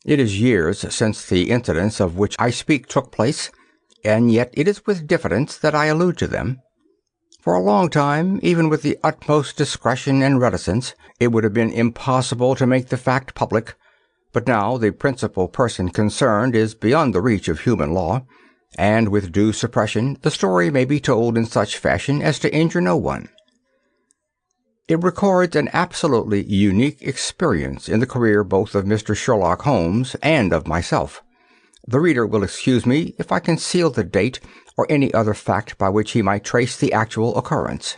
It is years since the incidents of which I speak took place, and yet it is with diffidence that I allude to them. For a long time, even with the utmost discretion and reticence, it would have been impossible to make the fact public, but now the principal person concerned is beyond the reach of human law, and with due suppression the story may be told in such fashion as to injure no one. It records an absolutely unique experience in the career both of Mr. Sherlock Holmes and of myself. The reader will excuse me if I conceal the date or any other fact by which he might trace the actual occurrence.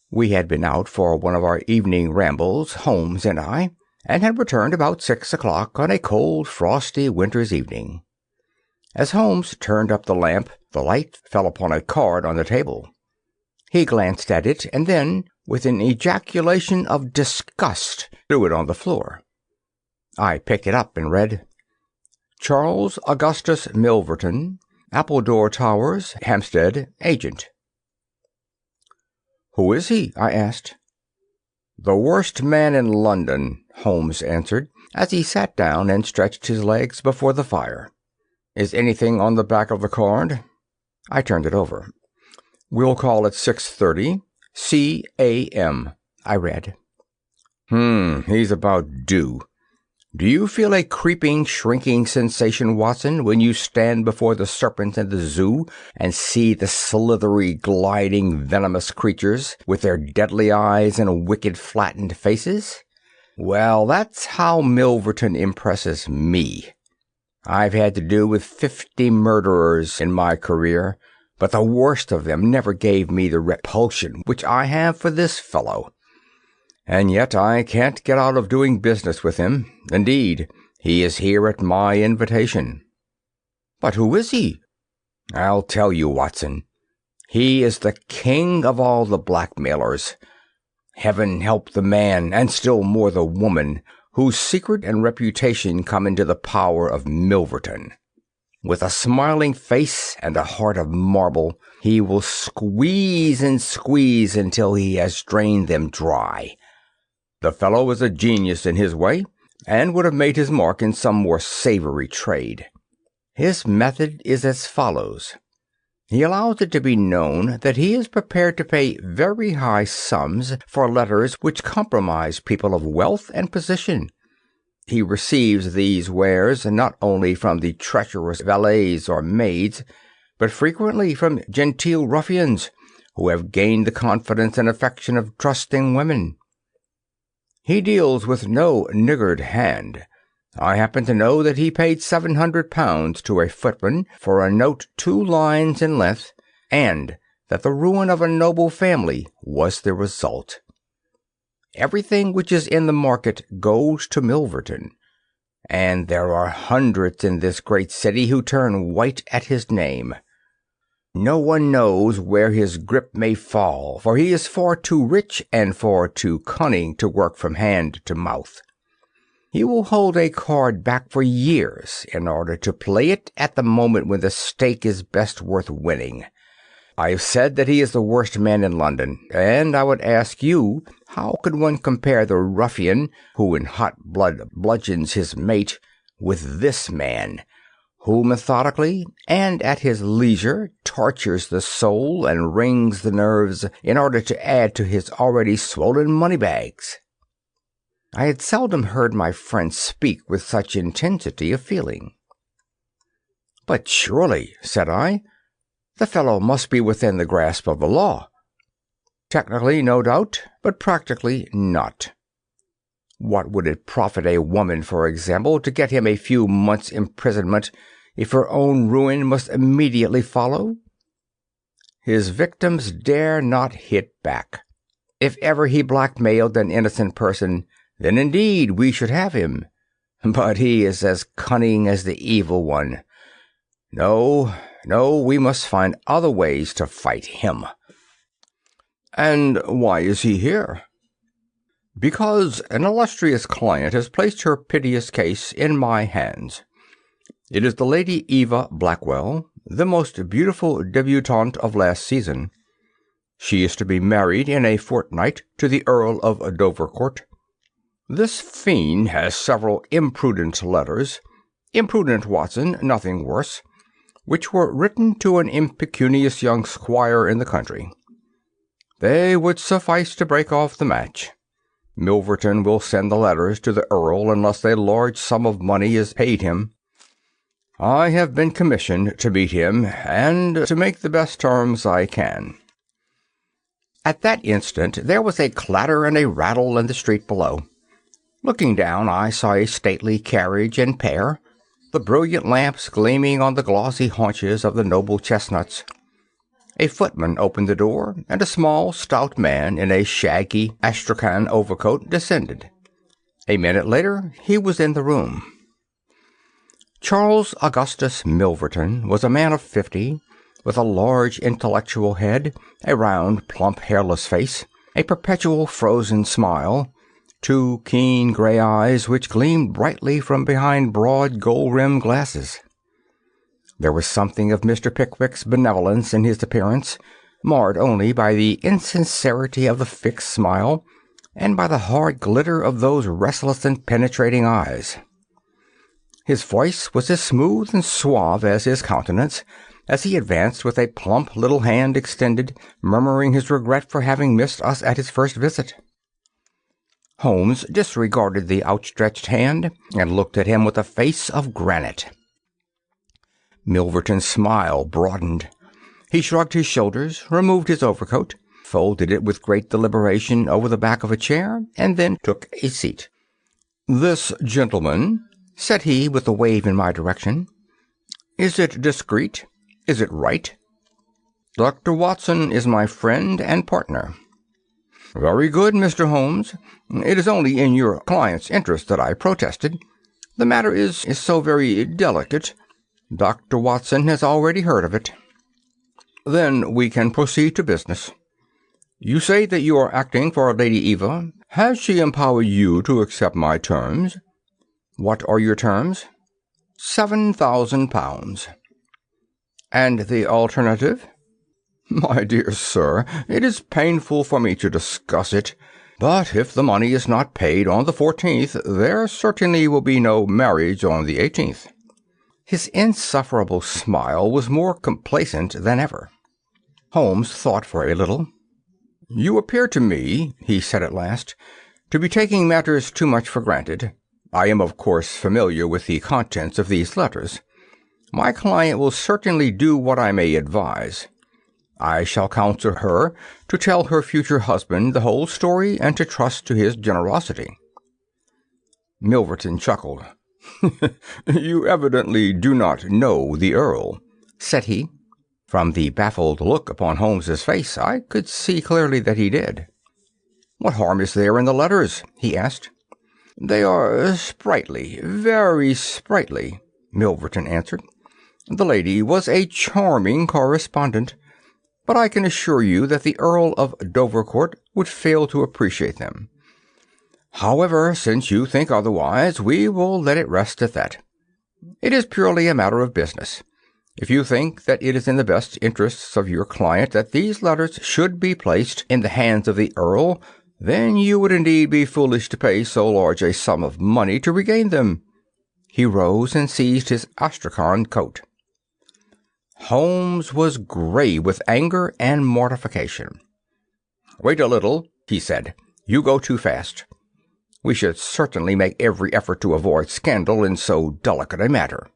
We had been out for one of our evening rambles, Holmes and I, and had returned about 6 o'clock on a cold, frosty winter's evening. As Holmes turned up the lamp, the light fell upon a card on the table. He glanced at it, and then, with an ejaculation of disgust, threw it on the floor. I picked it up and read, Charles Augustus Milverton, Appledore Towers, Hampstead, Agent. "Who is he?" I asked. "The worst man in London," Holmes answered, as he sat down and stretched his legs before the fire. "Is anything on the back of the card?" I turned it over. "We'll call it 6:30, C.A.M., I read. He's about due. Do you feel a creeping, shrinking sensation, Watson, when you stand before the serpent in the zoo and see the slithery, gliding, venomous creatures with their deadly eyes and wicked, flattened faces? Well, that's how Milverton impresses me. I've had to do with 50 murderers in my career, but the worst of them never gave me the repulsion which I have for this fellow. And yet I can't get out of doing business with him. Indeed, he is here at my invitation." "But who is he?" "I'll tell you, Watson. He is the king of all the blackmailers. Heaven help the man, and still more the woman, whose secret and reputation come into the power of Milverton. With a smiling face and a heart of marble, he will squeeze and squeeze until he has drained them dry. The fellow is a genius in his way, and would have made his mark in some more savory trade. His method is as follows. He allows it to be known that he is prepared to pay very high sums for letters which compromise people of wealth and position. He receives these wares not only from the treacherous valets or maids, but frequently from genteel ruffians who have gained the confidence and affection of trusting women. He deals with no niggard hand. I happen to know that he paid £700 to a footman for a note 2 lines in length, and that the ruin of a noble family was the result. Everything which is in the market goes to Milverton, and there are hundreds in this great city who turn white at his name. No one knows where his grip may fall, for he is far too rich and far too cunning to work from hand to mouth. He will hold a card back for years in order to play it at the moment when the stake is best worth winning. I have said that he is the worst man in London, and I would ask you, how could one compare the ruffian who in hot blood bludgeons his mate with this man, who methodically and at his leisure tortures the soul and wrings the nerves in order to add to his already swollen money-bags?" I had seldom heard my friend speak with such intensity of feeling. "But surely," said I, "the fellow must be within the grasp of the law." "Technically, no doubt, but practically not. What would it profit a woman, for example, to get him a few months' imprisonment if her own ruin must immediately follow? His victims dare not hit back. If ever he blackmailed an innocent person, then indeed we should have him. But he is as cunning as the evil one. No, we must find other ways to fight him." "And why is he here?" "Because an illustrious client has placed her piteous case in my hands. It is the Lady Eva Blackwell, the most beautiful debutante of last season. She is to be married in a fortnight to the Earl of Dovercourt. This fiend has several imprudent letters, imprudent, Watson, nothing worse, which were written to an impecunious young squire in the country. They would suffice to break off the match. Milverton will send the letters to the Earl unless a large sum of money is paid him. I have been commissioned to meet him, and to make the best terms I can." At that instant there was a clatter and a rattle in the street below. Looking down, I saw a stately carriage and pair, the brilliant lamps gleaming on the glossy haunches of the noble chestnuts. A footman opened the door, and a small, stout man in a shaggy astrakhan overcoat descended. A minute later he was in the room. Charles Augustus Milverton was a man of 50, with a large intellectual head, a round, plump, hairless face, a perpetual frozen smile, two keen grey eyes which gleamed brightly from behind broad gold-rimmed glasses. There was something of Mr. Pickwick's benevolence in his appearance, marred only by the insincerity of the fixed smile and by the hard glitter of those restless and penetrating eyes. His voice was as smooth and suave as his countenance, as he advanced with a plump little hand extended, murmuring his regret for having missed us at his first visit. Holmes disregarded the outstretched hand and looked at him with a face of granite. Milverton's smile broadened. He shrugged his shoulders, removed his overcoat, folded it with great deliberation over the back of a chair, and then took a seat. "This gentleman," said he, with a wave in my direction, "is it discreet? Is it right?" "Dr. Watson is my friend and partner." "Very good, Mr. Holmes. It is only in your client's interest that I protested. The matter is so very delicate. Dr. Watson has already heard of it." "Then we can proceed to business. You say that you are acting for Lady Eva. Has she empowered you to accept my terms?" "What are your terms?" £7,000. "And the alternative?" "My dear sir, it is painful for me to discuss it, but if the money is not paid on the 14th, there certainly will be no marriage on the 18th. His insufferable smile was more complacent than ever. Holmes thought for a little. "You appear to me," he said at last, "to be taking matters too much for granted. I am, of course, familiar with the contents of these letters. My client will certainly do what I may advise. I shall counsel her to tell her future husband the whole story and to trust to his generosity." Milverton chuckled. "You evidently do not know the Earl," said he. From the baffled look upon Holmes's face, I could see clearly that he did. "What harm is there in the letters?" he asked. "They are sprightly, very sprightly," Milverton answered. "The lady was a charming correspondent, but I can assure you that the Earl of Dovercourt would fail to appreciate them. However, since you think otherwise, we will let it rest at that. It is purely a matter of business. If you think that it is in the best interests of your client that these letters should be placed in the hands of the Earl, then you would indeed be foolish to pay so large a sum of money to regain them." He rose and seized his astrakhan coat. Holmes was grey with anger and mortification. "Wait a little," he said. "You go too fast. We should certainly make every effort to avoid scandal in so delicate a matter."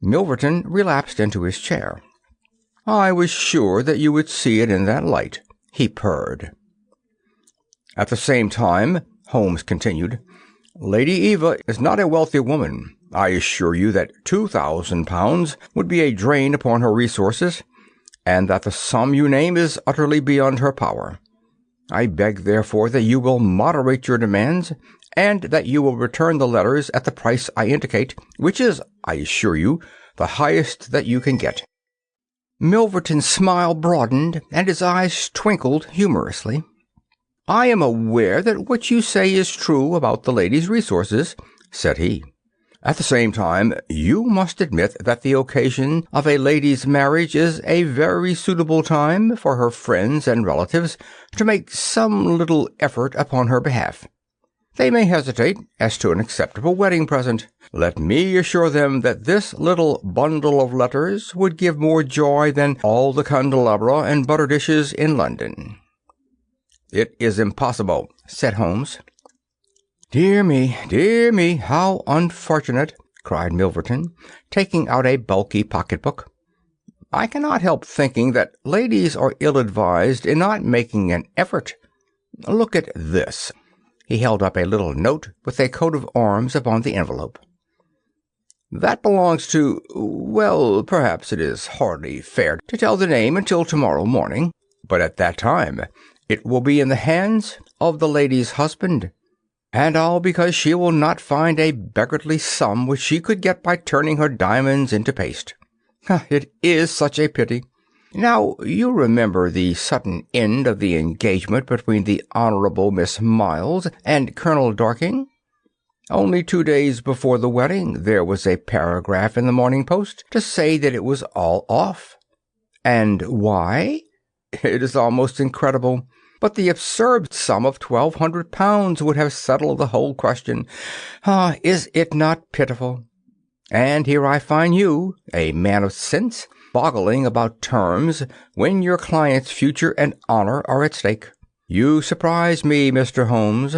Milverton relapsed into his chair. "I was sure that you would see it in that light," he purred. "At the same time," Holmes continued, "Lady Eva is not a wealthy woman. I assure you that £2,000 would be a drain upon her resources, and that the sum you name is utterly beyond her power. I beg, therefore, that you will moderate your demands, and that you will return the letters at the price I indicate, which is, I assure you, the highest that you can get." Milverton's smile broadened, and his eyes twinkled humorously. "I am aware that what you say is true about the lady's resources," said he. "At the same time, you must admit that the occasion of a lady's marriage is a very suitable time for her friends and relatives to make some little effort upon her behalf. they may hesitate as to an acceptable wedding present. Let me assure them that this little bundle of letters would give more joy than all the candelabra and butter dishes in London." "It is impossible," said Holmes. Dear me, how unfortunate," cried Milverton, taking out a bulky pocketbook. "I cannot help thinking that ladies are ill-advised in not making an effort. Look at this." He held up a little note with a coat of arms upon the envelope. "That belongs to, well, perhaps it is hardly fair to tell the name until tomorrow morning, but at that time it will be in the hands of the lady's husband, and all because she will not find a beggarly sum which she could get by turning her diamonds into paste. It is such a pity. Now, you remember the sudden end of the engagement between the Honourable Miss Miles and Colonel Dorking? Only 2 days before the wedding there was a paragraph in the Morning Post to say that it was all off. And why? It is almost incredible, but the absurd sum of £1,200 would have settled the whole question. Is it not pitiful? And here I find you, a man of sense, boggling about terms when your client's future and honor are at stake. You surprise me, Mr. Holmes."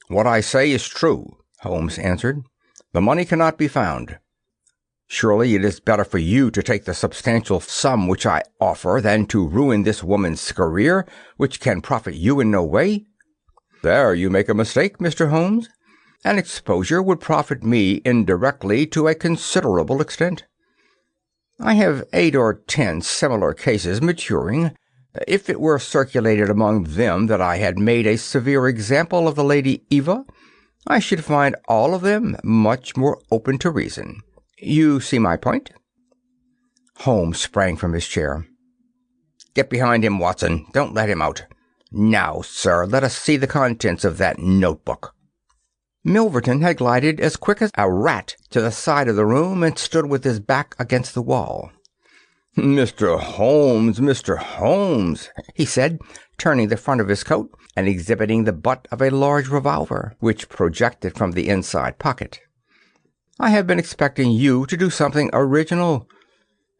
"What I say is true," Holmes answered. "The money cannot be found. Surely it is better for you to take the substantial sum which I offer than to ruin this woman's career, which can profit you in no way." "There you make a mistake, Mr. Holmes. An exposure would profit me indirectly to a considerable extent. I have 8 or 10 similar cases maturing. If it were circulated among them that I had made a severe example of the Lady Eva, I should find all of them much more open to reason. You see my point?" Holmes sprang from his chair. "Get behind him, Watson. Don't let him out. Now, sir, let us see the contents of that notebook." Milverton had glided as quick as a rat to the side of the room and stood with his back against the wall. Mr. Holmes," he said, turning the front of his coat and exhibiting the butt of a large revolver, which projected from the inside pocket. "I have been expecting you to do something original.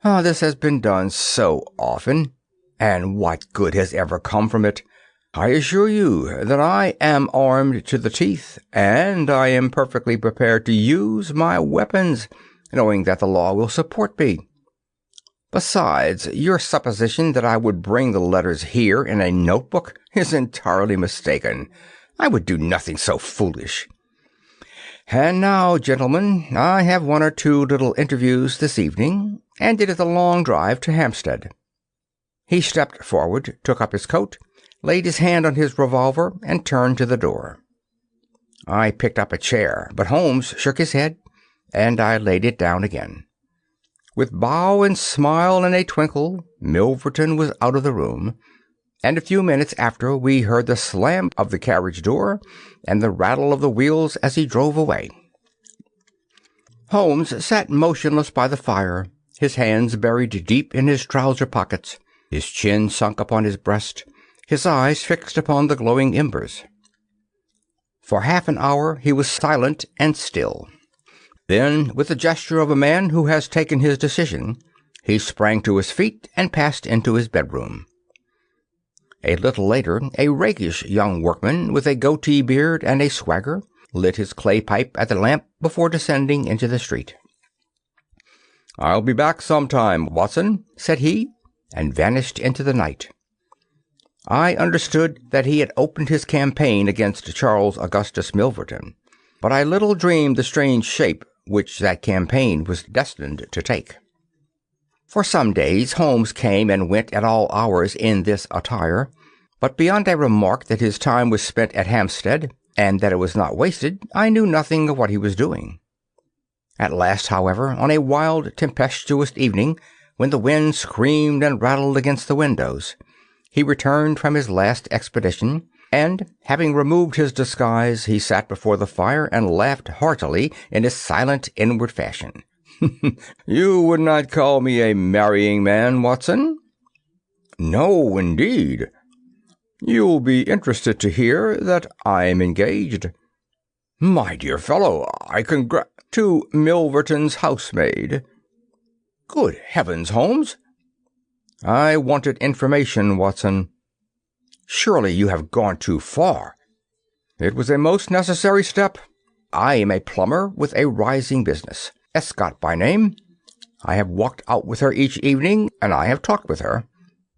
This has been done so often, and what good has ever come from it? I assure you that I am armed to the teeth, and I am perfectly prepared to use my weapons, knowing that the law will support me. Besides, your supposition that I would bring the letters here in a notebook is entirely mistaken. I would do nothing so foolish. And now, gentlemen, I have 1 or 2 little interviews this evening, and it is a long drive to Hampstead." He stepped forward, took up his coat, laid his hand on his revolver, and turned to the door. I picked up a chair, but Holmes shook his head, and I laid it down again. With bow and smile and a twinkle, Milverton was out of the room, and a few minutes after we heard the slam of the carriage door and the rattle of the wheels as he drove away. Holmes sat motionless by the fire, his hands buried deep in his trouser pockets, his chin sunk upon his breast, his eyes fixed upon the glowing embers. For half an hour he was silent and still. Then, with the gesture of a man who has taken his decision, he sprang to his feet and passed into his bedroom. A little later, a rakish young workman with a goatee beard and a swagger lit his clay pipe at the lamp before descending into the street. "I'll be back sometime, Watson," said he, and vanished into the night. I understood that he had opened his campaign against Charles Augustus Milverton, but I little dreamed the strange shape which that campaign was destined to take. For some days Holmes came and went at all hours in this attire, but beyond a remark that his time was spent at Hampstead, and that it was not wasted, I knew nothing of what he was doing. At last, however, on a wild, tempestuous evening, when the wind screamed and rattled against the windows, he returned from his last expedition, and, having removed his disguise, he sat before the fire and laughed heartily in his silent, inward fashion. "You would not call me a marrying man, Watson?" "No, indeed." You'll be interested to hear that I'm engaged. My dear fellow, I to Milverton's housemaid. Good heavens, Holmes! I wanted information, Watson. Surely you have gone too far. It was a most necessary step. I am a plumber with a rising business, Escott by name. I have walked out with her each evening, and I have talked with her.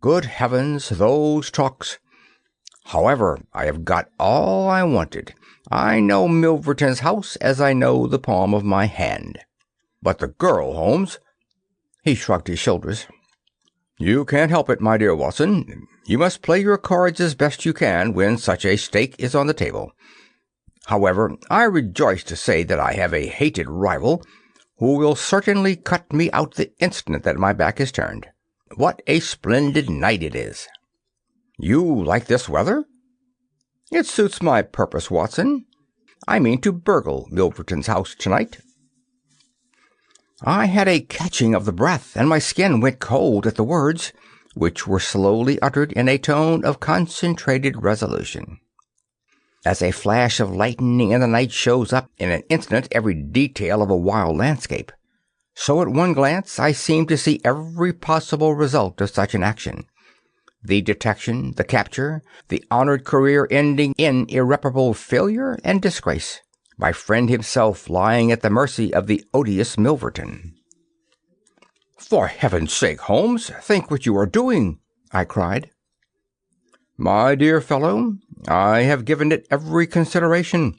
Good heavens, those talks! However, I have got all I wanted. I know Milverton's house as I know the palm of my hand. But the girl, Holmes? He shrugged his shoulders. You can't help it, my dear Watson. You must play your cards as best you can when such a stake is on the table. However, I rejoice to say that I have a hated rival who will certainly cut me out the instant that my back is turned. What a splendid night it is! You like this weather? It suits my purpose, Watson. I mean to burgle Milverton's house tonight. I had a catching of the breath, and my skin went cold at the words, which were slowly uttered in a tone of concentrated resolution. As a flash of lightning in the night shows up in an instant every detail of a wild landscape, so at one glance I seemed to see every possible result of such an action. The detection, the capture, the honored career ending in irreparable failure and disgrace, my friend himself lying at the mercy of the odious Milverton. For heaven's sake, Holmes, think what you are doing, I cried. My dear fellow, I have given it every consideration.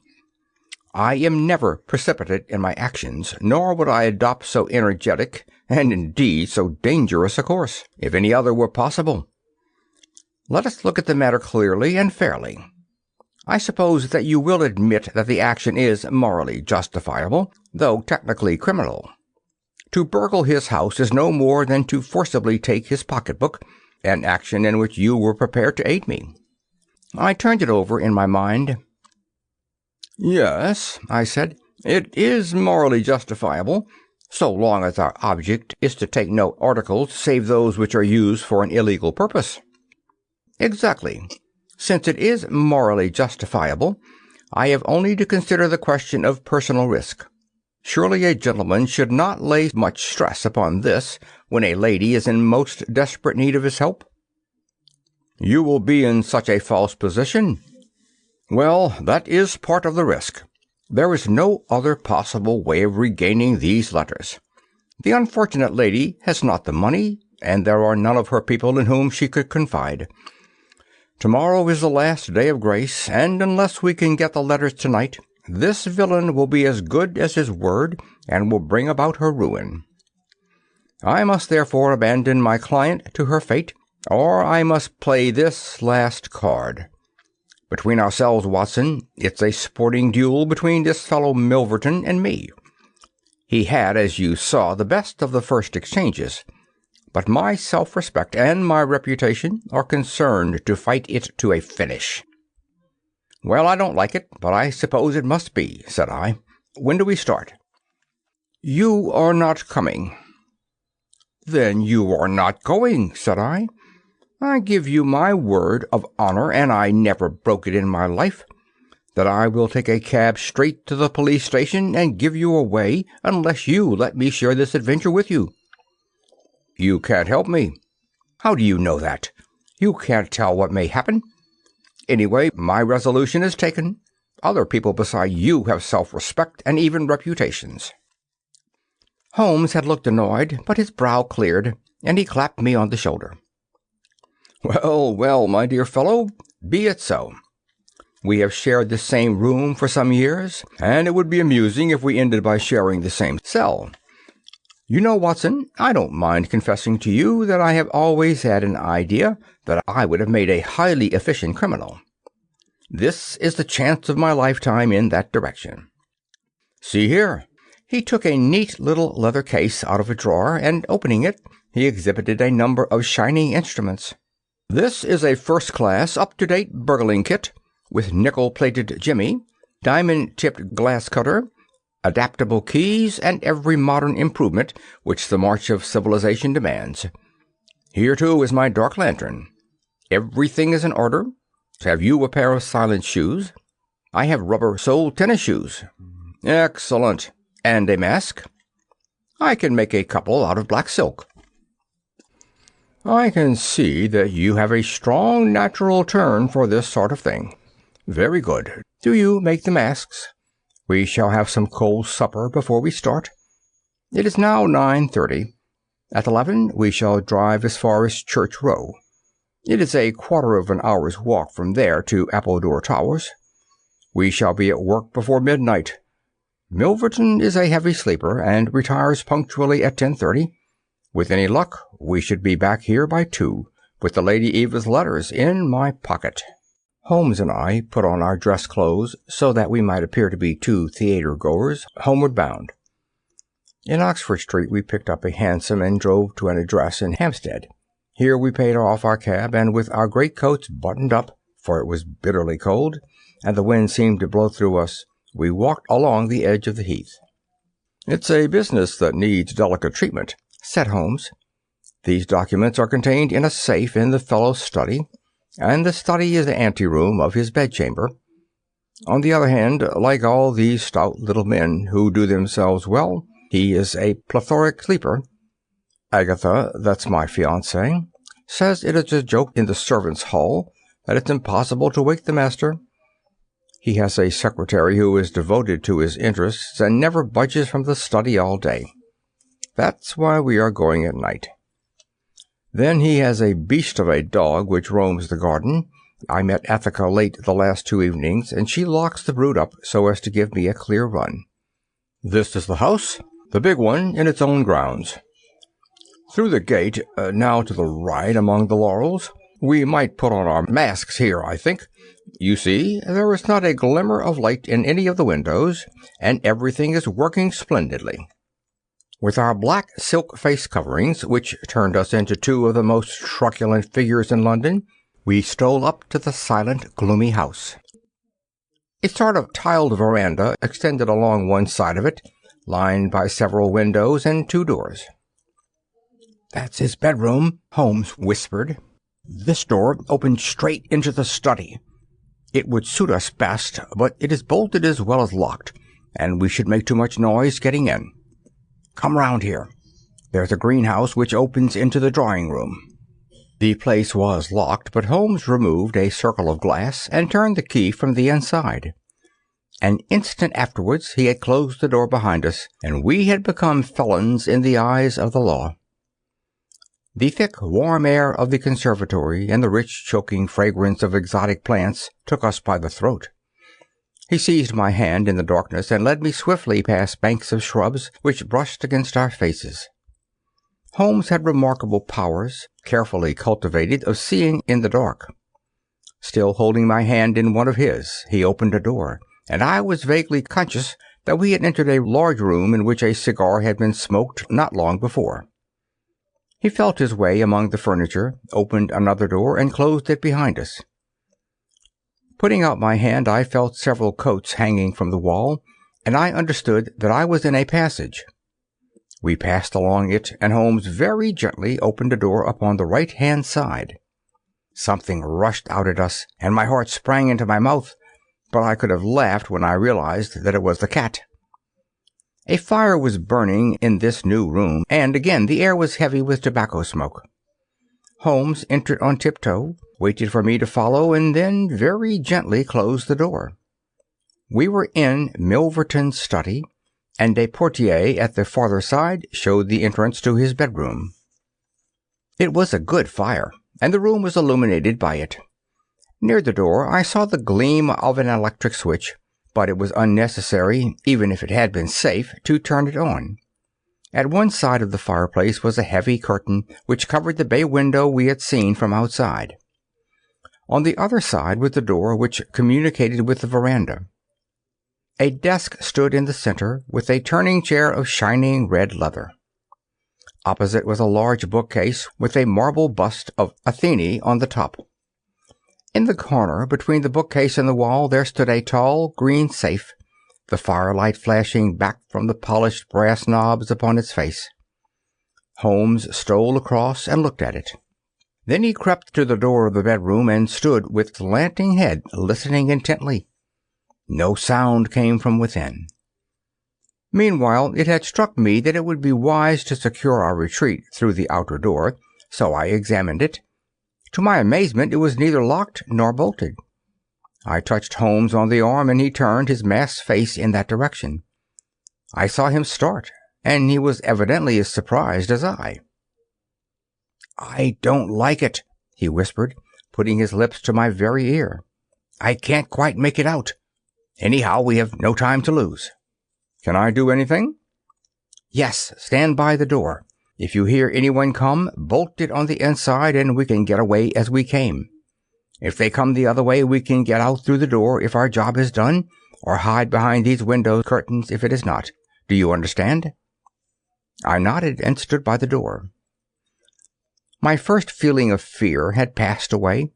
I am never precipitate in my actions, nor would I adopt so energetic, and indeed so dangerous a course, if any other were possible. Let us look at the matter clearly and fairly. I suppose that you will admit that the action is morally justifiable, though technically criminal. To burgle his house is no more than to forcibly take his pocketbook, an action in which you were prepared to aid me. I turned it over in my mind. Yes, I said, it is morally justifiable, so long as our object is to take no articles save those which are used for an illegal purpose. Exactly. Since it is morally justifiable, I have only to consider the question of personal risk. Surely a gentleman should not lay much stress upon this when a lady is in most desperate need of his help. You will be in such a false position. Well, that is part of the risk. There is no other possible way of regaining these letters. The unfortunate lady has not the money, and there are none of her people in whom she could confide. Tomorrow is the last day of grace, and unless we can get the letters tonight, this villain will be as good as his word, and will bring about her ruin. I must therefore abandon my client to her fate, or I must play this last card. Between ourselves, Watson, it's a sporting duel between this fellow Milverton and me. He had, as you saw, the best of the first exchanges, but my self-respect and my reputation are concerned to fight it to a finish. Well, I don't like it, but I suppose it must be, said I. When do we start? You are not coming. Then you are not going, said I. I give you my word of honor, and I never broke it in my life, that I will take a cab straight to the police station and give you away unless you let me share this adventure with you. You can't help me. How do you know that? You can't tell what may happen. Anyway, my resolution is taken. Other people beside you have self-respect and even reputations. Holmes had looked annoyed, but his brow cleared, and he clapped me on the shoulder. Well, well, my dear fellow, be it so. We have shared the same room for some years, and it would be amusing if we ended by sharing the same cell. You know, Watson, I don't mind confessing to you that I have always had an idea that I would have made a highly efficient criminal. This is the chance of my lifetime in that direction. See here. He took a neat little leather case out of a drawer, and opening it, he exhibited a number of shining instruments. This is a first-class, up-to-date burgling kit, with nickel-plated jimmy, diamond-tipped glass cutter, adaptable keys, and every modern improvement which the march of civilization demands. Here, too, is my dark lantern. Everything is in order. Have you a pair of silent shoes? I have rubber-soled tennis shoes. Excellent. And a mask? I can make a couple out of black silk. I can see that you have a strong natural turn for this sort of thing. Very good. Do you make the masks? We shall have some cold supper before we start. It is now 9:30. At 11 we shall drive as far as Church Row. It is a quarter of an hour's walk from there to Appledore Towers. We shall be at work before midnight. Milverton is a heavy sleeper and retires punctually at 10:30. With any luck, we should be back here by 2, with the Lady Eva's letters in my pocket. Holmes and I put on our dress clothes so that we might appear to be 2 theatre-goers, homeward bound. In Oxford Street we picked up a hansom and drove to an address in Hampstead. Here we paid off our cab, and with our greatcoats buttoned up, for it was bitterly cold, and the wind seemed to blow through us, we walked along the edge of the heath. "It's a business that needs delicate treatment," said Holmes. "These documents are contained in a safe in the fellow's study, and the study is the anteroom of his bedchamber. On the other hand, like all these stout little men who do themselves well, he is a plethoric sleeper. Agatha, that's my fiancée, says it is a joke in the servants' hall that it's impossible to wake the master. He has a secretary who is devoted to his interests and never budges from the study all day. That's why we are going at night. Then he has a beast of a dog which roams the garden. I met Ethica late the last 2 evenings, and she locks the brood up so as to give me a clear run. This is the house, the big one, in its own grounds. Through the gate, now to the right among the laurels. We might put on our masks here, I think. You see, there is not a glimmer of light in any of the windows, and everything is working splendidly." With our black silk face coverings, which turned us into 2 of the most truculent figures in London, we stole up to the silent, gloomy house. A sort of tiled veranda extended along one side of it, lined by several windows and 2 doors. "That's his bedroom," Holmes whispered. "This door opens straight into the study. It would suit us best, but it is bolted as well as locked, and we should make too much noise getting in. Come round here. There's a greenhouse which opens into the drawing-room." The place was locked, but Holmes removed a circle of glass and turned the key from the inside. An instant afterwards he had closed the door behind us, and we had become felons in the eyes of the law. The thick, warm air of the conservatory and the rich, choking fragrance of exotic plants took us by the throat. He seized my hand in the darkness and led me swiftly past banks of shrubs which brushed against our faces. Holmes had remarkable powers, carefully cultivated, of seeing in the dark. Still holding my hand in one of his, he opened a door, and I was vaguely conscious that we had entered a large room in which a cigar had been smoked not long before. He felt his way among the furniture, opened another door, and closed it behind us. Putting out my hand, I felt several coats hanging from the wall, and I understood that I was in a passage. We passed along it, and Holmes very gently opened a door upon the right-hand side. Something rushed out at us, and my heart sprang into my mouth, but I could have laughed when I realized that it was the cat. A fire was burning in this new room, and again the air was heavy with tobacco smoke. Holmes entered on tiptoe, waited for me to follow, and then very gently closed the door. We were in Milverton's study, and a portiere at the farther side showed the entrance to his bedroom. It was a good fire, and the room was illuminated by it. Near the door I saw the gleam of an electric switch, but it was unnecessary, even if it had been safe, to turn it on. At one side of the fireplace was a heavy curtain which covered the bay window we had seen from outside. On the other side was the door which communicated with the veranda. A desk stood in the center, with a turning chair of shining red leather. Opposite was a large bookcase with a marble bust of Athene on the top. In the corner between the bookcase and the wall there stood a tall green safe, the firelight flashing back from the polished brass knobs upon its face. Holmes stole across and looked at it. Then he crept to the door of the bedroom and stood with slanting head, listening intently. No sound came from within. Meanwhile, it had struck me that it would be wise to secure our retreat through the outer door, so I examined it. To my amazement, it was neither locked nor bolted. I touched Holmes on the arm, and he turned his masked face in that direction. I saw him start, and he was evidently as surprised as I. "I don't like it," he whispered, putting his lips to my very ear. "I can't quite make it out. Anyhow, we have no time to lose." "Can I do anything?" "Yes, stand by the door. If you hear anyone come, bolt it on the inside and we can get away as we came. If they come the other way, we can get out through the door if our job is done, or hide behind these window curtains if it is not. Do you understand?" I nodded and stood by the door. My first feeling of fear had passed away,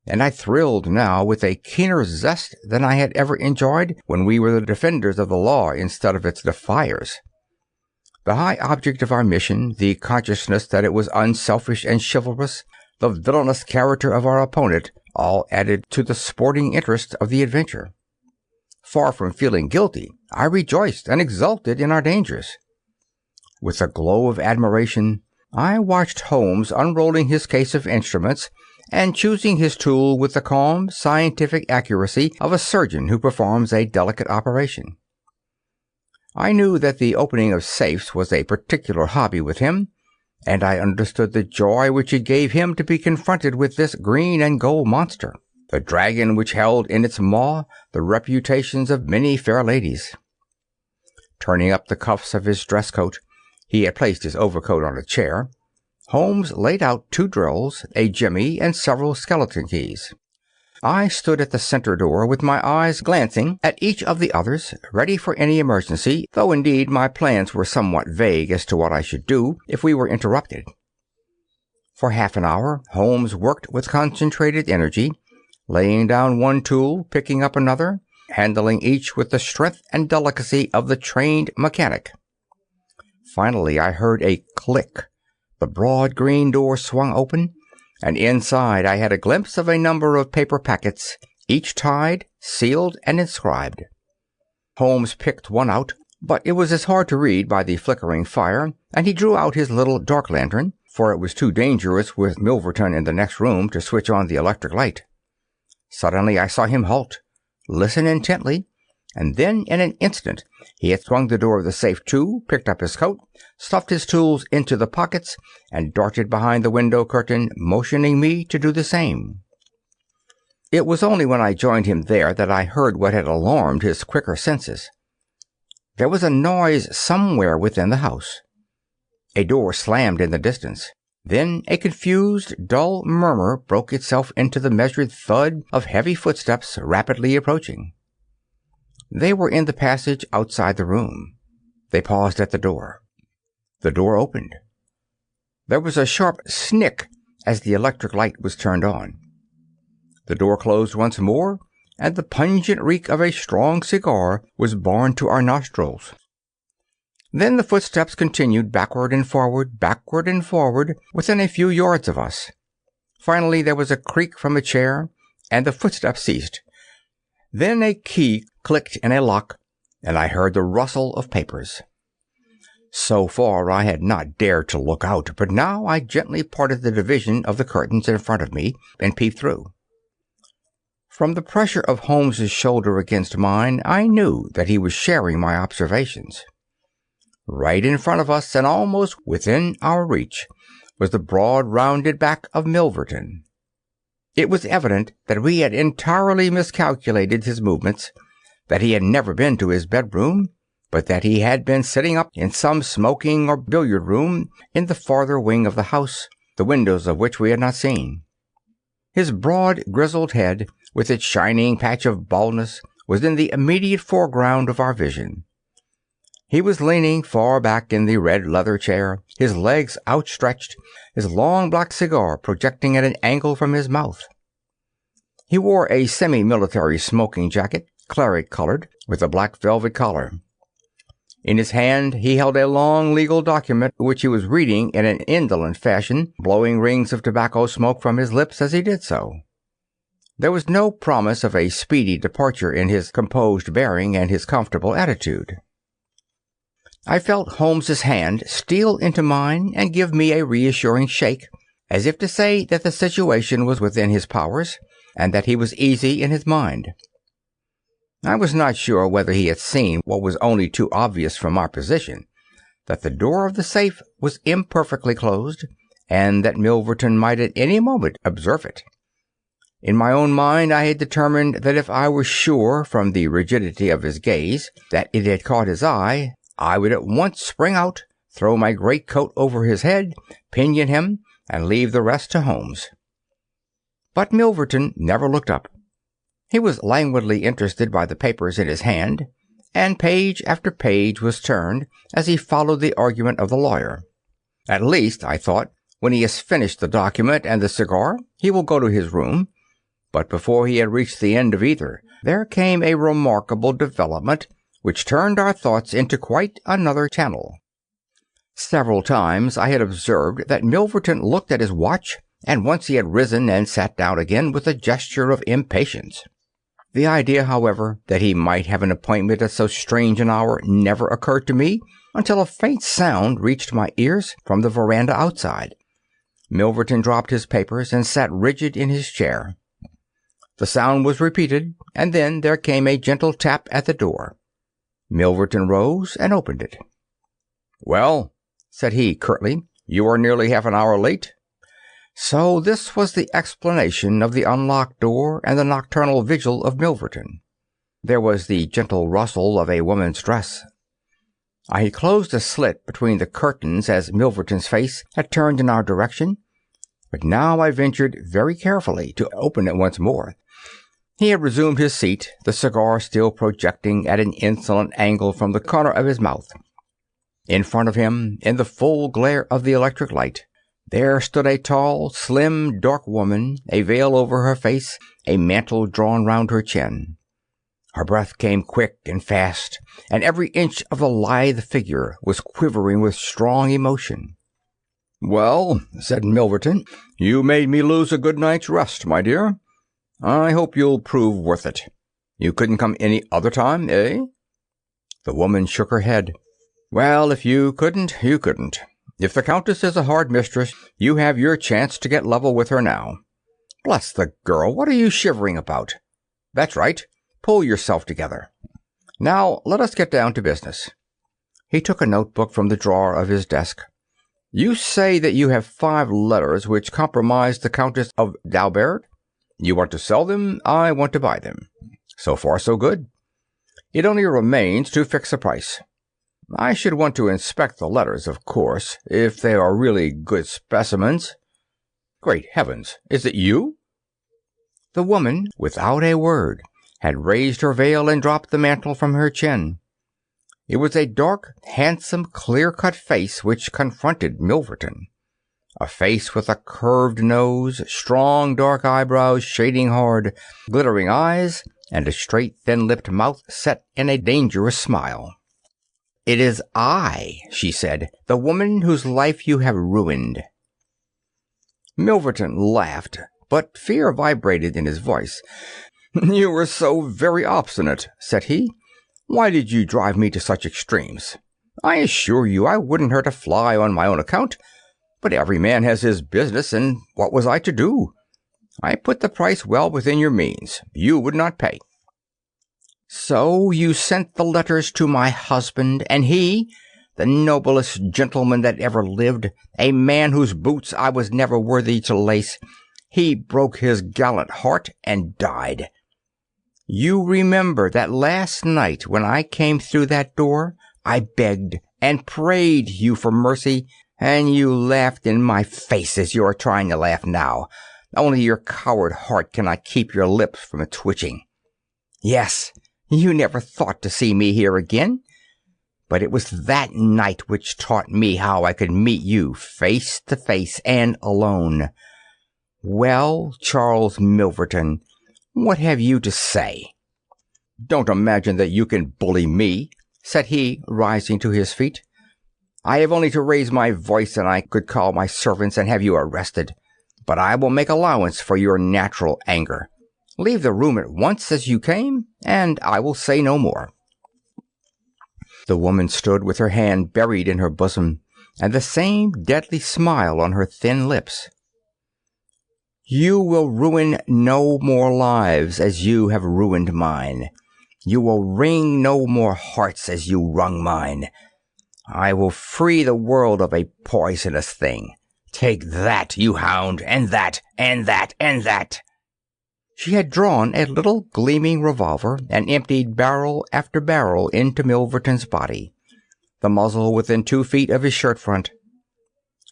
and I thrilled now with a keener zest than I had ever enjoyed when we were the defenders of the law instead of its defiers. The high object of our mission, the consciousness that it was unselfish and chivalrous, the villainous character of our opponent, all added to the sporting interest of the adventure. Far from feeling guilty, I rejoiced and exulted in our dangers. With a glow of admiration, I watched Holmes unrolling his case of instruments and choosing his tool with the calm, scientific accuracy of a surgeon who performs a delicate operation. I knew that the opening of safes was a particular hobby with him, and I understood the joy which it gave him to be confronted with this green and gold monster, the dragon which held in its maw the reputations of many fair ladies. Turning up the cuffs of his dress coat, he had placed his overcoat on a chair. Holmes laid out 2 drills, a jimmy, and several skeleton keys. I stood at the center door with my eyes glancing at each of the others, ready for any emergency, though indeed my plans were somewhat vague as to what I should do if we were interrupted. For half an hour, Holmes worked with concentrated energy, laying down one tool, picking up another, handling each with the strength and delicacy of the trained mechanic. Finally, I heard a click. The broad green door swung open, and inside I had a glimpse of a number of paper packets, each tied, sealed, and inscribed. Holmes picked one out, but it was as hard to read by the flickering fire, and he drew out his little dark lantern, for it was too dangerous with Milverton in the next room to switch on the electric light. Suddenly I saw him halt, listen intently, and then in an instant he had swung the door of the safe to, picked up his coat, stuffed his tools into the pockets, and darted behind the window curtain, motioning me to do the same. It was only when I joined him there that I heard what had alarmed his quicker senses. There was a noise somewhere within the house. A door slammed in the distance. Then a confused, dull murmur broke itself into the measured thud of heavy footsteps rapidly approaching. They were in the passage outside the room. They paused at the door. The door opened. There was a sharp snick as the electric light was turned on. The door closed once more, and the pungent reek of a strong cigar was borne to our nostrils. Then the footsteps continued backward and forward, within a few yards of us. Finally there was a creak from a chair, and the footsteps ceased. Then a key clicked in a lock, and I heard the rustle of papers. So far I had not dared to look out, but now I gently parted the division of the curtains in front of me and peeped through. From the pressure of Holmes's shoulder against mine, I knew that he was sharing my observations. Right in front of us, and almost within our reach, was the broad, rounded back of Milverton. It was evident that we had entirely miscalculated his movements, that he had never been to his bedroom, but that he had been sitting up in some smoking or billiard room in the farther wing of the house, the windows of which we had not seen. His broad, grizzled head, with its shining patch of baldness, was in the immediate foreground of our vision. He was leaning far back in the red leather chair, his legs outstretched, his long black cigar projecting at an angle from his mouth. He wore a semi-military smoking jacket, claret-colored, with a black velvet collar. In his hand he held a long legal document which he was reading in an indolent fashion, blowing rings of tobacco smoke from his lips as he did so. There was no promise of a speedy departure in his composed bearing and his comfortable attitude. I felt Holmes's hand steal into mine and give me a reassuring shake, as if to say that the situation was within his powers, and that he was easy in his mind. I was not sure whether he had seen what was only too obvious from our position, that the door of the safe was imperfectly closed, and that Milverton might at any moment observe it. In my own mind I had determined that if I were sure, from the rigidity of his gaze, that it had caught his eye, I would at once spring out, throw my great coat over his head, pinion him, and leave the rest to Holmes. But Milverton never looked up. He was languidly interested by the papers in his hand, and page after page was turned as he followed the argument of the lawyer. At least, I thought, when he has finished the document and the cigar, he will go to his room. But before he had reached the end of either, there came a remarkable development which turned our thoughts into quite another channel. Several times I had observed that Milverton looked at his watch, and once he had risen and sat down again with a gesture of impatience. The idea, however, that he might have an appointment at so strange an hour never occurred to me until a faint sound reached my ears from the veranda outside. Milverton dropped his papers and sat rigid in his chair. The sound was repeated, and then there came a gentle tap at the door. Milverton rose and opened it. "Well," said he curtly, "you are nearly half an hour late." So this was the explanation of the unlocked door and the nocturnal vigil of Milverton. There was the gentle rustle of a woman's dress. I had closed a slit between the curtains as Milverton's face had turned in our direction, but now I ventured very carefully to open it once more. He had resumed his seat, the cigar still projecting at an insolent angle from the corner of his mouth. In front of him, in the full glare of the electric light, there stood a tall, slim, dark woman, a veil over her face, a mantle drawn round her chin. Her breath came quick and fast, and every inch of the lithe figure was quivering with strong emotion. "Well," said Milverton, "you made me lose a good night's rest, my dear. I hope you'll prove worth it. You couldn't come any other time, eh?" The woman shook her head. "Well, if you couldn't, you couldn't. If the Countess is a hard mistress, you have your chance to get level with her now. Bless the girl, what are you shivering about? That's right, pull yourself together. Now let us get down to business." He took a notebook from the drawer of his desk. "You say that you have 5 letters which compromise the Countess of Dalberg. You want to sell them, I want to buy them. So far, so good. It only remains to fix a price. I should want to inspect the letters, of course, if they are really good specimens. Great heavens, is it you?" The woman, without a word, had raised her veil and dropped the mantle from her chin. It was a dark, handsome, clear-cut face which confronted Milverton. A face with a curved nose, strong dark eyebrows shading hard, glittering eyes, and a straight thin-lipped mouth set in a dangerous smile. "It is I," she said, "the woman whose life you have ruined." Milverton laughed, but fear vibrated in his voice. "You were so very obstinate," said he. "Why did you drive me to such extremes? I assure you I wouldn't hurt a fly on my own account, but every man has his business, and what was I to do? I put the price well within your means. You would not pay." "So you sent the letters to my husband, and he, the noblest gentleman that ever lived, a man whose boots I was never worthy to lace, he broke his gallant heart and died. You remember that last night when I came through that door, I begged and prayed you for mercy, and you laughed in my face as you are trying to laugh now. Only your coward heart cannot keep your lips from twitching. Yes, you never thought to see me here again, but it was that night which taught me how I could meet you face to face and alone. Well, Charles Milverton, what have you to say?" "Don't imagine that you can bully me," said he, rising to his feet. "I have only to raise my voice and I could call my servants and have you arrested. But I will make allowance for your natural anger. Leave the room at once as you came, and I will say no more." The woman stood with her hand buried in her bosom, and the same deadly smile on her thin lips. "You will ruin no more lives as you have ruined mine. You will wring no more hearts as you wrung mine. I will free the world of a poisonous thing. Take that, you hound, and that, and that, and that." She had drawn a little gleaming revolver and emptied barrel after barrel into Milverton's body, the muzzle within 2 feet of his shirt front.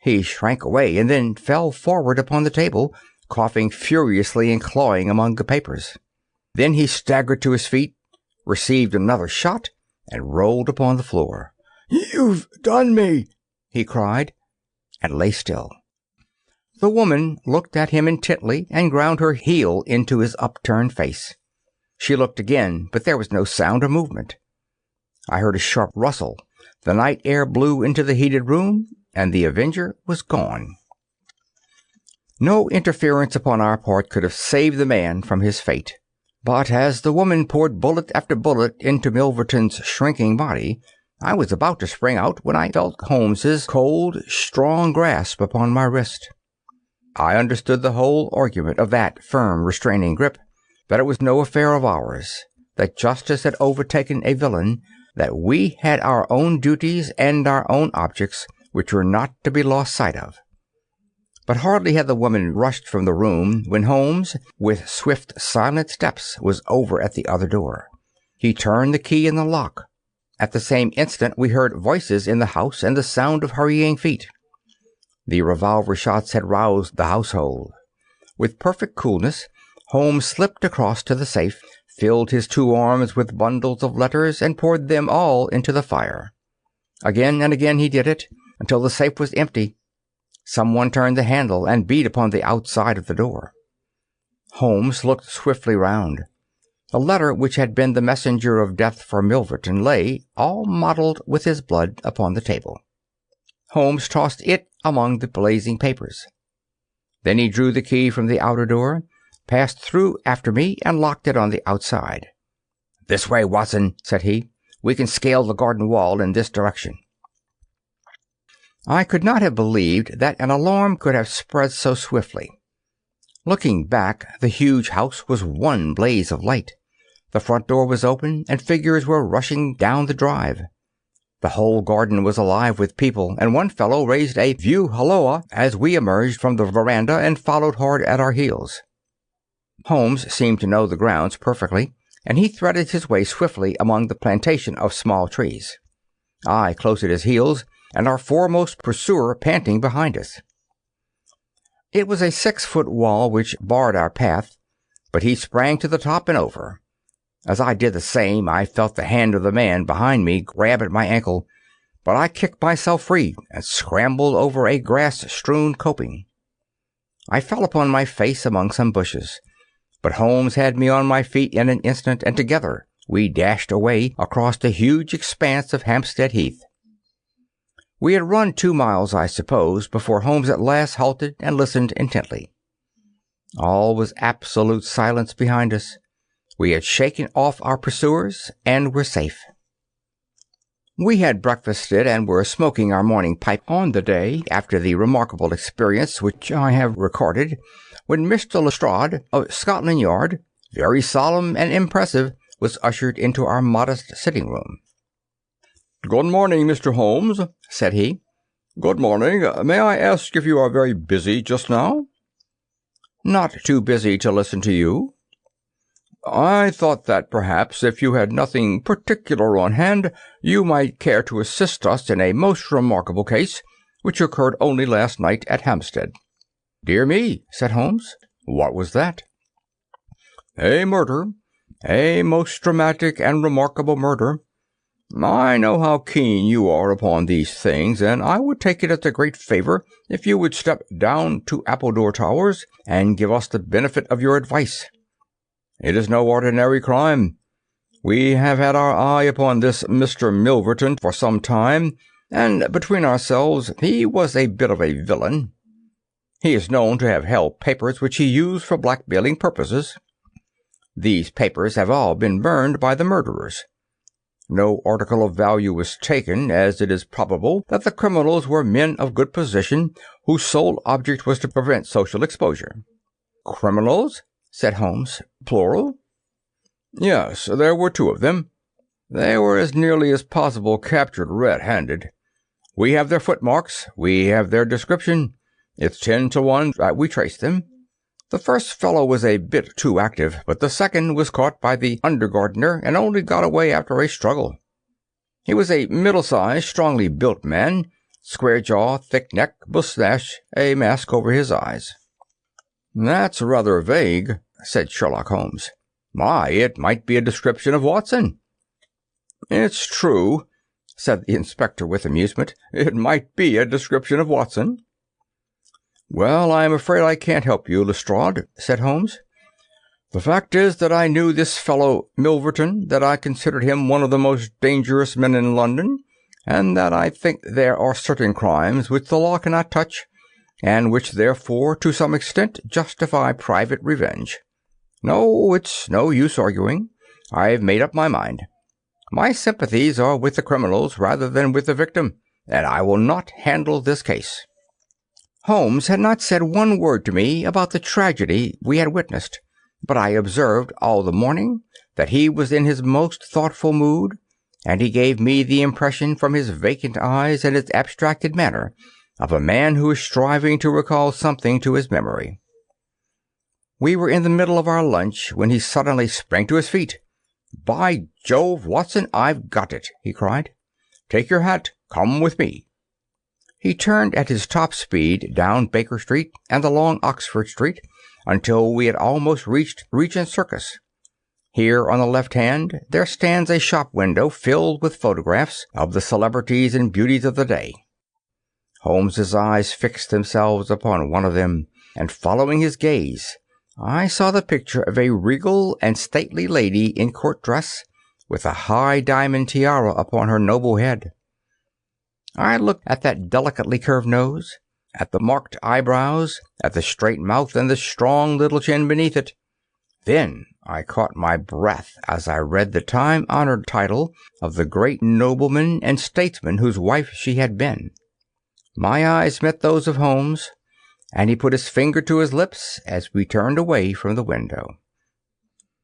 He shrank away and then fell forward upon the table, coughing furiously and clawing among the papers. Then he staggered to his feet, received another shot, and rolled upon the floor. "You've done me!" he cried, and lay still. The woman looked at him intently and ground her heel into his upturned face. She looked again, but there was no sound or movement. I heard a sharp rustle. The night air blew into the heated room, and the avenger was gone. No interference upon our part could have saved the man from his fate. But as the woman poured bullet after bullet into Milverton's shrinking body, I was about to spring out when I felt Holmes's cold, strong grasp upon my wrist. I understood the whole argument of that firm, restraining grip, that it was no affair of ours, that justice had overtaken a villain, that we had our own duties and our own objects, which were not to be lost sight of. But hardly had the woman rushed from the room when Holmes, with swift, silent steps, was over at the other door. He turned the key in the lock. At the same instant we heard voices in the house and the sound of hurrying feet. The revolver shots had roused the household. With perfect coolness, Holmes slipped across to the safe, filled his 2 arms with bundles of letters, and poured them all into the fire. Again and again he did it, until the safe was empty. Someone turned the handle and beat upon the outside of the door. Holmes looked swiftly round. The letter which had been the messenger of death for Milverton lay, all mottled with his blood, upon the table. Holmes tossed it among the blazing papers. Then he drew the key from the outer door, passed through after me, and locked it on the outside. "This way, Watson," said he. "We can scale the garden wall in this direction." I could not have believed that an alarm could have spread so swiftly. Looking back, the huge house was one blaze of light. The front door was open, and figures were rushing down the drive. The whole garden was alive with people, and one fellow raised a view halloa as we emerged from the veranda and followed hard at our heels. Holmes seemed to know the grounds perfectly, and he threaded his way swiftly among the plantation of small trees. I close at his heels, and our foremost pursuer panting behind us. It was a 6-foot wall which barred our path, but he sprang to the top and over. As I did the same, I felt the hand of the man behind me grab at my ankle, but I kicked myself free and scrambled over a grass-strewn coping. I fell upon my face among some bushes, but Holmes had me on my feet in an instant, and together we dashed away across the huge expanse of Hampstead Heath. We had run 2 miles, I suppose, before Holmes at last halted and listened intently. All was absolute silence behind us. We had shaken off our pursuers and were safe. We had breakfasted and were smoking our morning pipe on the day after the remarkable experience which I have recorded, when Mr. Lestrade of Scotland Yard, very solemn and impressive, was ushered into our modest sitting-room. "Good morning, Mr. Holmes," said he. "Good morning. May I ask if you are very busy just now?" "Not too busy to listen to you." "I thought that perhaps, if you had nothing particular on hand, you might care to assist us in a most remarkable case which occurred only last night at Hampstead." "Dear me," said Holmes. "What was that?" "A murder. A most dramatic and remarkable murder. I know how keen you are upon these things, and I would take it as a great favor if you would step down to Appledore Towers and give us the benefit of your advice. It is no ordinary crime. We have had our eye upon this Mr. Milverton for some time, and between ourselves, he was a bit of a villain. He is known to have held papers which he used for blackmailing purposes. These papers have all been burned by the murderers. No article of value was taken, as it is probable that the criminals were men of good position, whose sole object was to prevent social exposure. "Criminals?" said Holmes. "Plural?" "Yes, there were 2 of them. They were as nearly as possible captured red-handed. We have their footmarks, we have their description. It's 10 to 1 that we trace them. The first fellow was a bit too active, but the second was caught by the undergardener and only got away after a struggle. He was a middle-sized, strongly built man, square jaw, thick neck, mustache, a mask over his eyes." "That's rather vague," said Sherlock Holmes. "My, it might be a description of Watson." "It's true," said the inspector with amusement. "It might be a description of Watson." "Well, I'm afraid I can't help you, Lestrade," said Holmes. "The fact is that I knew this fellow Milverton, that I considered him one of the most dangerous men in London, and that I think there are certain crimes which the law cannot touch, and which therefore to some extent justify private revenge. No, it's no use arguing. I've made up my mind. My sympathies are with the criminals rather than with the victim, and I will not handle this case." Holmes had not said one word to me about the tragedy we had witnessed, but I observed all the morning that he was in his most thoughtful mood, and he gave me the impression from his vacant eyes and his abstracted manner of a man who is striving to recall something to his memory. We were in the middle of our lunch when he suddenly sprang to his feet. "By Jove, Watson, I've got it!" he cried. "Take your hat. Come with me." He turned at his top speed down Baker Street and along Oxford Street until we had almost reached Regent Circus. Here on the left hand there stands a shop window filled with photographs of the celebrities and beauties of the day. Holmes's eyes fixed themselves upon one of them, and following his gaze, I saw the picture of a regal and stately lady in court dress, with a high diamond tiara upon her noble head. I looked at that delicately curved nose, at the marked eyebrows, at the straight mouth and the strong little chin beneath it. Then I caught my breath as I read the time-honored title of the great nobleman and statesman whose wife she had been. My eyes met those of Holmes, and he put his finger to his lips as we turned away from the window.